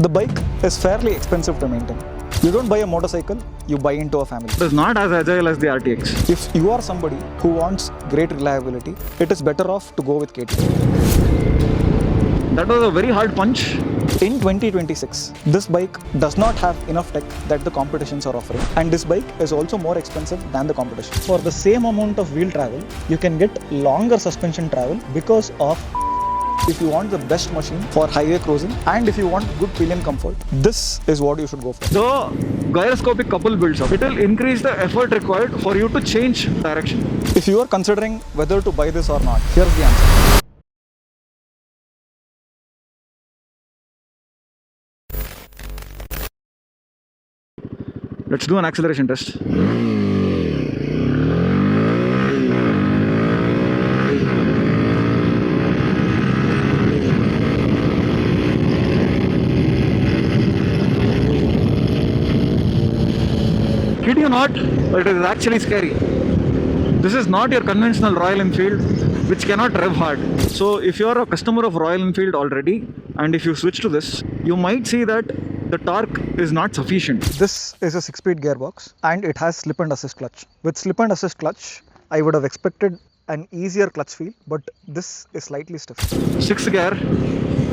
The bike is fairly expensive to maintain. You don't buy a motorcycle, you buy into a family. It is not as agile as the RTX. If you are somebody who wants great reliability, it is better off to go with KTM. That was a very hard punch. In 2026, this bike does not have enough tech that the competitions are offering, and this bike is also more expensive than the competition. For the same amount of wheel travel, you can get longer suspension travel because of if you want the best machine for highway cruising and if you want good pillion comfort, this is what you should go for. The gyroscopic couple builds up. It will increase the effort required for you to change direction. If you are considering whether to buy this or not, here's the answer. Let's do an acceleration test. Kid you not, but it is actually scary. This is not your conventional Royal Enfield, which cannot rev hard. So if you are a customer of Royal Enfield already, and if you switch to this, you might see that the torque is not sufficient. This is a 6-speed gearbox and it has slip and assist clutch. With slip and assist clutch, I would have expected an easier clutch feel, but this is slightly stiff. 6th gear,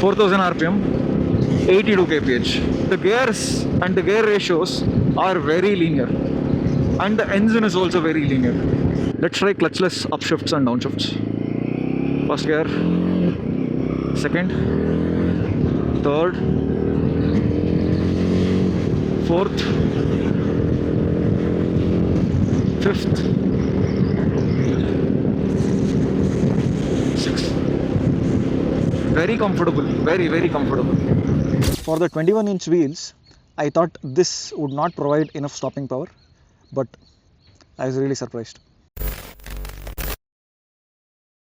4000 RPM, 82 kph. The gears and the gear ratios are very linear, and the engine is also very linear. Let's try clutchless upshifts and downshifts. First gear, second, third, fourth, fifth, sixth. Very comfortable, very comfortable. For the 21-inch wheels, I thought this would not provide enough stopping power, but I was really surprised.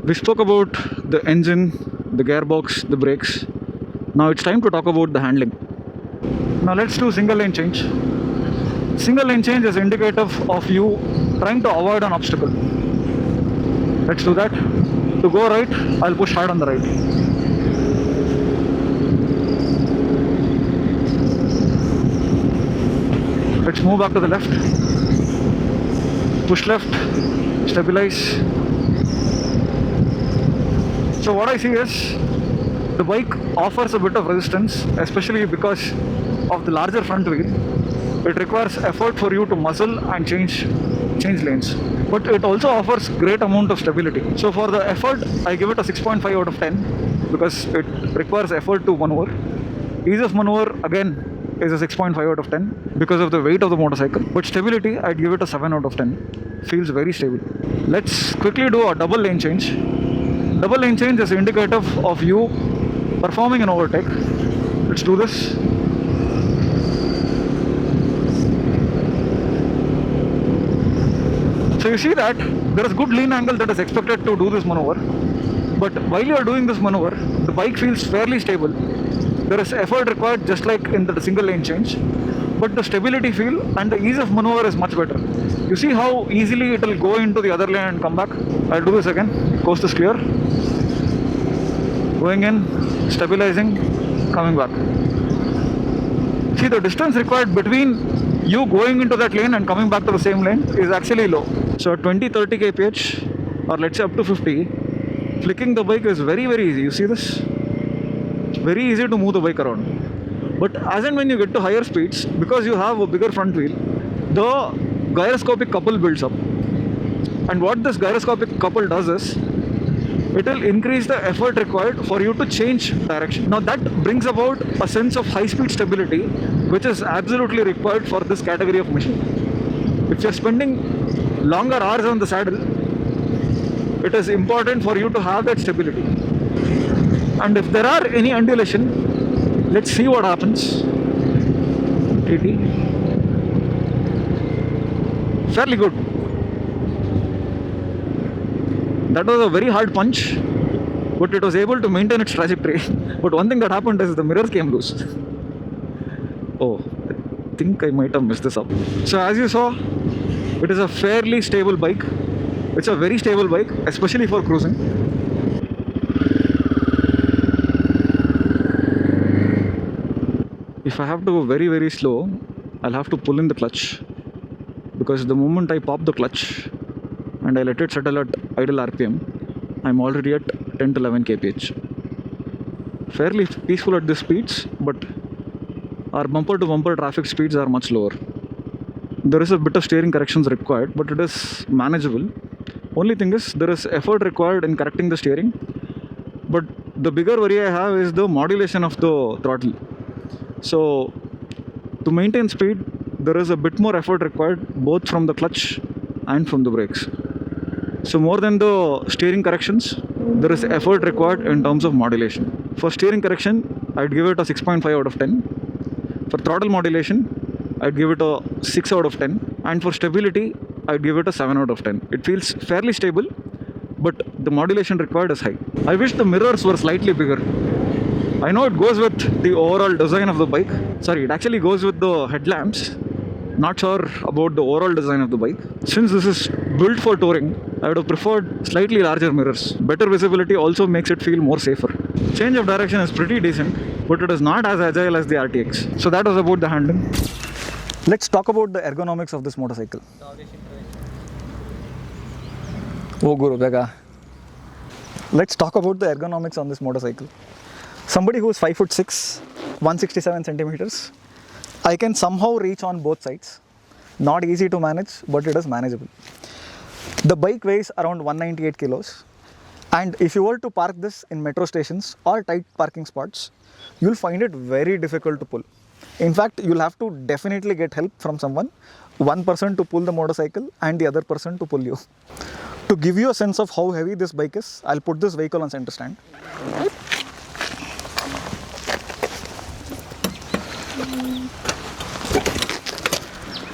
We spoke about the engine, the gearbox, the brakes. Now it's time to talk about the handling. Now let's do single lane change. Single lane change is indicative of you trying to avoid an obstacle. Let's do that. To go right, I'll push hard on the right. Let's move back to the left. Push left, stabilize. So what I see is the bike offers a bit of resistance, especially because of the larger front wheel. It requires effort for you to muzzle and change lanes, but it also offers great amount of stability. So for the effort, I give it a 6.5 out of 10 because it requires effort to maneuver. Ease of maneuver again is a 6.5 out of 10 because of the weight of the motorcycle, but stability I'd give it a 7 out of 10. Feels very stable. Let's quickly do a double lane change. Double lane change is indicative of you performing an overtake. Let's do this. So you see that there is good lean angle that is expected to do this maneuver, but while you are doing this maneuver, the bike feels fairly stable. There is effort required just like in the single lane change, but the stability feel and the ease of maneuver is much better. You see how easily it will go into the other lane and come back. I'll do this again. Coast is clear. Going in, stabilizing, coming back. See, the distance required between you going into that lane and coming back to the same lane is actually low. So at 20-30 kph, or let's say up to 50, flicking the bike is very easy. You see this? Very easy to move the bike around. But as and when you get to higher speeds, because you have a bigger front wheel, the gyroscopic couple builds up. And what this gyroscopic couple does is, it will increase the effort required for you to change direction. Now that brings about a sense of high-speed stability, which is absolutely required for this category of machine. If you're spending longer hours on the saddle, it is important for you to have that stability. And if there are any undulation, let's see what happens. TT. Fairly good. That was a very hard punch, but it was able to maintain its trajectory. But one thing that happened is the mirrors came loose. Oh, I think I might have messed this up. So as you saw, it is a fairly stable bike. It's a very stable bike, especially for cruising. If I have to go very, very slow, I'll have to pull in the clutch, because the moment I pop the clutch and I let it settle at idle RPM, I'm already at 10 to 11 kph. Fairly peaceful at these speeds, but our bumper to bumper traffic speeds are much lower. There is a bit of steering corrections required, but it is manageable. Only thing is, there is effort required in correcting the steering, but the bigger worry I have is the modulation of the throttle. So to maintain speed, there is a bit more effort required both from the clutch and from the brakes. So more than the steering corrections, there is effort required in terms of modulation. For steering correction, I'd give it a 6.5 out of 10. For throttle modulation, I'd give it a 6 out of 10. And for stability, I'd give it a 7 out of 10. It feels fairly stable, but the modulation required is high. I wish the mirrors were slightly bigger. I know it goes with the overall design of the bike. Sorry, it actually goes with the headlamps. Not sure about the overall design of the bike. Since this is built for touring, I would have preferred slightly larger mirrors. Better visibility also makes it feel more safer. Change of direction is pretty decent, but it is not as agile as the RTX. So that was about the handling. Let's talk about the ergonomics of this motorcycle. Oh Guru Bega. Let's talk about the ergonomics on this motorcycle. Somebody who is 5'6", 167 centimeters, I can somehow reach on both sides. Not easy to manage, but it is manageable. The bike weighs around 198 kilos, and if you were to park this in metro stations or tight parking spots, you'll find it very difficult to pull. In fact, you'll have to definitely get help from someone, one person to pull the motorcycle and the other person to pull you. To give you a sense of how heavy this bike is, I'll put this vehicle on center stand.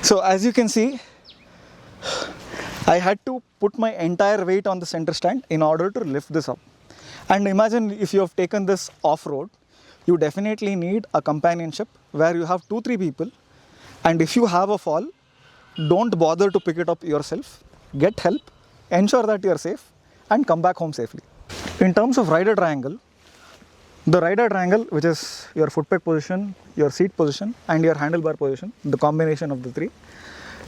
So as you can see, I had to put my entire weight on the center stand in order to lift this up. And imagine if you have taken this off-road, you definitely need a companionship where you have 2-3 people, and if you have a fall, don't bother to pick it up yourself. Get help, ensure that you are safe, and come back home safely. In terms of rider triangle, the rider triangle, which is your foot peg position, your seat position, and your handlebar position, the combination of the three,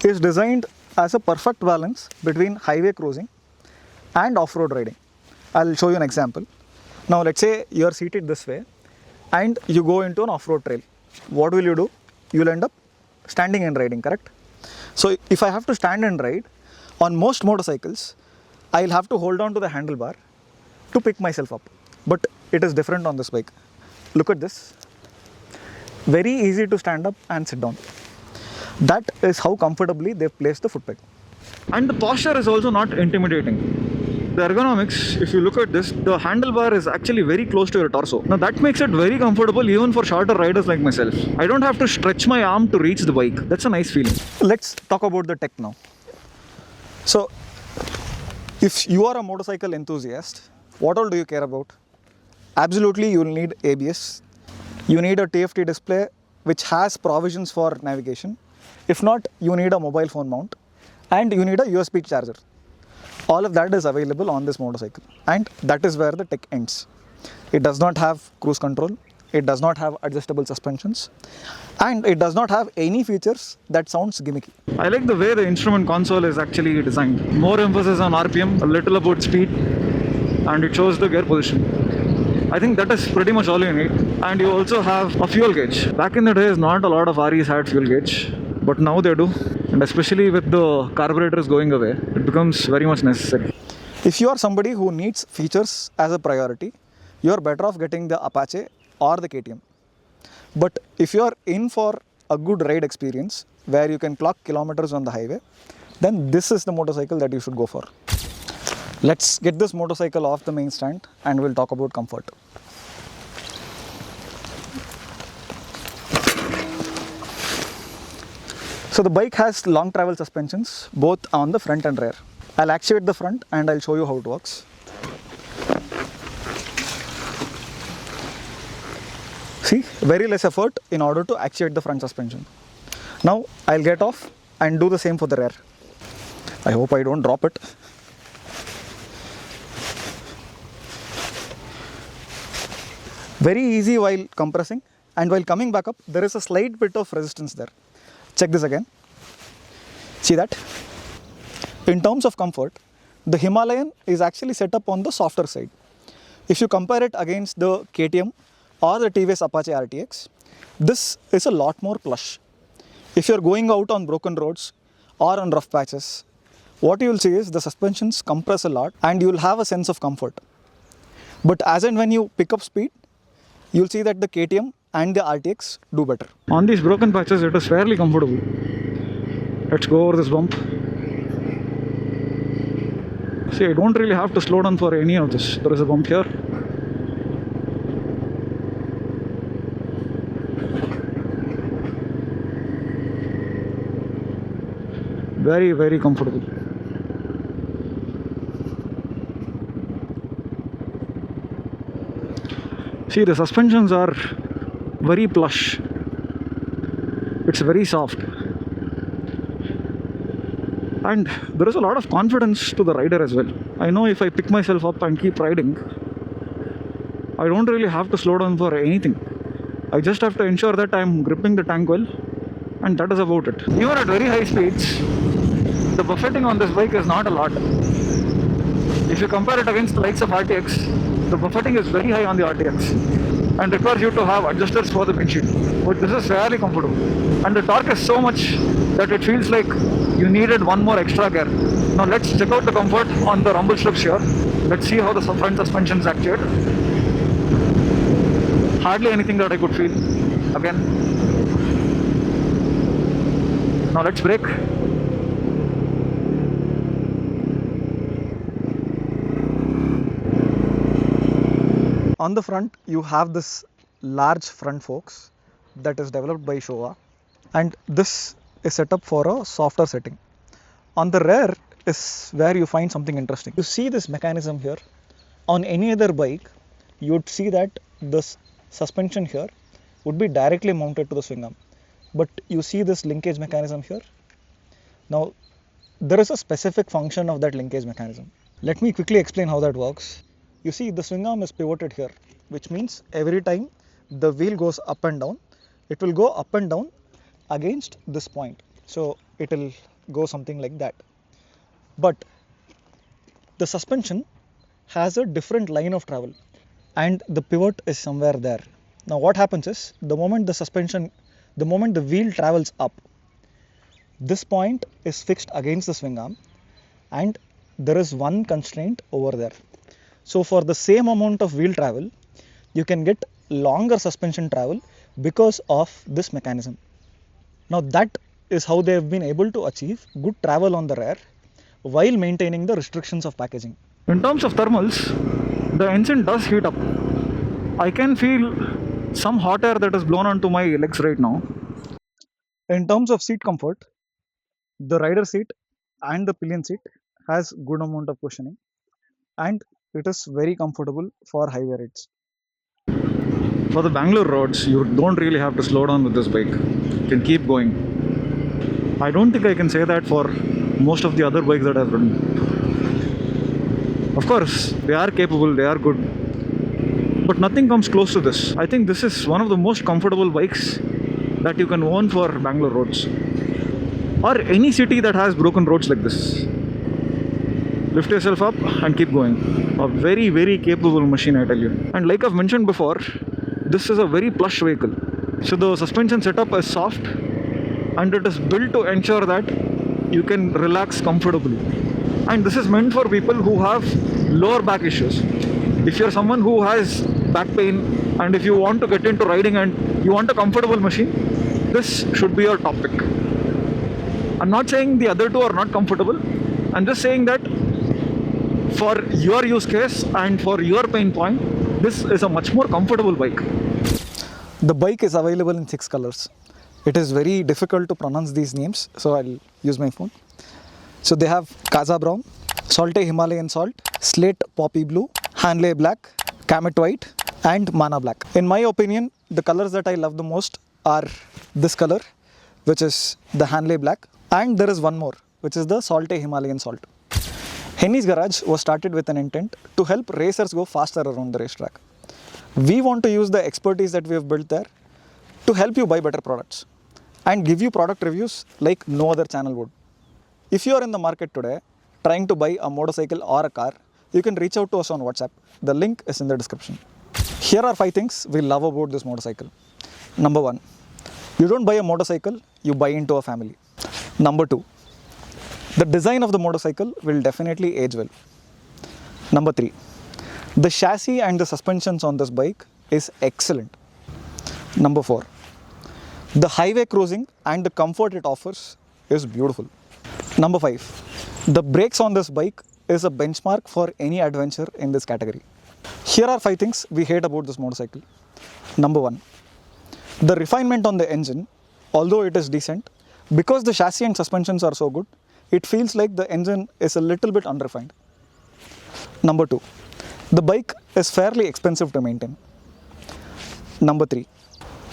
is designed as a perfect balance between highway cruising and off-road riding. I'll show you an example. Now let's say you're seated this way and you go into an off-road trail. What will you do? You'll end up standing and riding, correct? So if I have to stand and ride, on most motorcycles, I'll have to hold on to the handlebar to pick myself up. But it is different on this bike. Look at this. Very easy to stand up and sit down. That is how comfortably they've placed the foot peg. And the posture is also not intimidating. The ergonomics, if you look at this, the handlebar is actually very close to your torso. Now that makes it very comfortable even for shorter riders like myself. I don't have to stretch my arm to reach the bike. That's a nice feeling. Let's talk about the tech now. So, if you are a motorcycle enthusiast, what all do you care about? Absolutely, you will need ABS. You need a TFT display which has provisions for navigation. If not, you need a mobile phone mount and you need a USB charger. All of that is available on this motorcycle, and that is where the tech ends. It does not have cruise control, it does not have adjustable suspensions, and it does not have any features that sounds gimmicky. I like the way the instrument console is actually designed. More emphasis on RPM, a little about speed, and it shows the gear position. I think that is pretty much all you need. And you also have a fuel gauge. Back in the days, not a lot of REs had fuel gauge, but now they do. And especially with the carburetors going away, it becomes very much necessary. If you are somebody who needs features as a priority, you are better off getting the Apache or the KTM. But if you are in for a good ride experience where you can clock kilometers on the highway, then this is the motorcycle that you should go for. Let's get this motorcycle off the main stand and we'll talk about comfort. So the bike has long travel suspensions both on the front and rear. I'll actuate the front and I'll show you how it works. See, very less effort in order to actuate the front suspension. Now I'll get off and do the same for the rear. I hope I don't drop it. Very easy while compressing And while coming back up, there is a slight bit of resistance there. Check this again. See that? In terms of comfort, the Himalayan is actually set up on the softer side. If you compare it against the KTM or the TVS Apache RTX, this is a lot more plush. If you're going out on broken roads or on rough patches, what you will see is the suspensions compress a lot and you will have a sense of comfort. But as and when you pick up speed, you'll see that the KTM and the RTX do better. On these broken patches, it is fairly comfortable. Let's go over this bump. See, I don't really have to slow down for any of this. There is a bump here. Very, very comfortable. See, the suspensions are very plush. It's very soft. And there is a lot of confidence to the rider as well. I know if I pick myself up and keep riding, I don't really have to slow down for anything. I just have to ensure that I'm gripping the tank well, and that is about it. Even at very high speeds, the buffeting on this bike is not a lot. If you compare it against the likes of RTX, the buffeting is very high on the RTX and requires you to have adjusters for the windshield. But this is fairly comfortable. And the torque is so much that it feels like you needed one more extra gear. Now let's check out the comfort on the rumble strips here. Let's see how the front suspension is actuated. Hardly anything that I could feel. Again. Now let's brake. On the front, you have this large front forks that is developed by Showa, and this is set up for a softer setting. On the rear is where you find something interesting. You see this mechanism here. On any other bike, you would see that this suspension here would be directly mounted to the swing arm. But you see this linkage mechanism here. Now, there is a specific function of that linkage mechanism. Let me quickly explain how that works. You see, the swing arm is pivoted here, which means every time the wheel goes up and down, it will go up and down against this point. So it will go something like that. But the suspension has a different line of travel and the pivot is somewhere there. Now what happens is, the moment the wheel travels up, this point is fixed against the swing arm and there is one constraint over there. So for the same amount of wheel travel, you can get longer suspension travel because of this mechanism. Now that is how they have been able to achieve good travel on the rear while maintaining the restrictions of packaging. In terms of thermals, the engine does heat up. I can feel some hot air that is blown onto my legs right now. In terms of seat comfort, the rider seat and the pillion seat has good amount of cushioning and it is very comfortable for highway rides. For the Bangalore roads, you don't really have to slow down with this bike. You can keep going. I don't think I can say that for most of the other bikes that I've ridden. Of course, they are capable, they are good, but nothing comes close to this. I think this is one of the most comfortable bikes that you can own for Bangalore roads or any city that has broken roads like this. Lift yourself up and keep going. A very, very capable machine, I tell you. And like I've mentioned before, this is a very plush vehicle. So the suspension setup is soft and it is built to ensure that you can relax comfortably. And this is meant for people who have lower back issues. If you're someone who has back pain and if you want to get into riding and you want a comfortable machine, this should be your top pick. I'm not saying the other two are not comfortable. I'm just saying that for your use case and for your pain point, this is a much more comfortable bike. The bike is available in 6 colors. It is very difficult to pronounce these names, so I'll use my phone. So they have Kaza Brown, Salte Himalayan Salt, Slate Poppy Blue, Hanley Black, Kamet White and Mana Black. In my opinion, the colors that I love the most are this color, which is the Hanley Black, and there is one more, which is the Salte Himalayan Salt. Hennis Garage was started with an intent to help racers go faster around the racetrack. We want to use the expertise that we have built there to help you buy better products and give you product reviews like no other channel would. If you are in the market today trying to buy a motorcycle or a car, you can reach out to us on WhatsApp. The link is in the description. Here are 5 things we love about this motorcycle. Number 1, you don't buy a motorcycle, you buy into a family. Number 2, the design of the motorcycle will definitely age well. Number 3, the chassis and the suspensions on this bike is excellent. Number 4, the highway cruising and the comfort it offers is beautiful. Number 5, the brakes on this bike is a benchmark for any adventure in this category. Here are 5 things we hate about this motorcycle. Number 1, the refinement on the engine, although it is decent, because the chassis and suspensions are so good, it feels like the engine is a little bit unrefined. Number 2, the bike is fairly expensive to maintain. Number 3,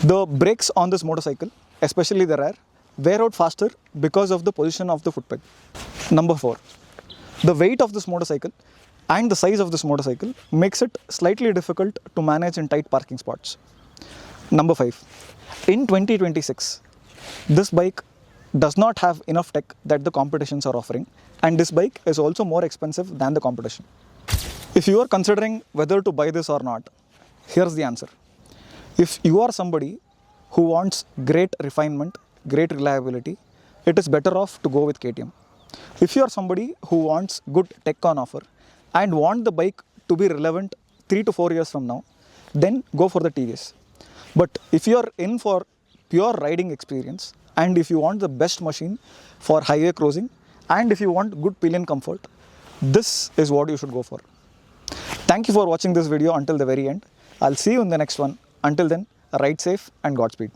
the brakes on this motorcycle, especially the rear, wear out faster because of the position of the foot peg. Number 4, the weight of this motorcycle and the size of this motorcycle makes it slightly difficult to manage in tight parking spots. Number 5, in 2026, this bike does not have enough tech that the competitions are offering, and this bike is also more expensive than the competition. If you are considering whether to buy this or not, here's the answer. If you are somebody who wants great refinement, great reliability, it is better off to go with KTM. If you are somebody who wants good tech on offer and want the bike to be relevant 3 to 4 years from now, then go for the TVS. But if you are in for pure riding experience, and if you want the best machine for highway cruising, and if you want good pillion comfort, this is what you should go for. Thank you for watching this video until the very end. I'll see you in the next one. Until then, ride safe and Godspeed.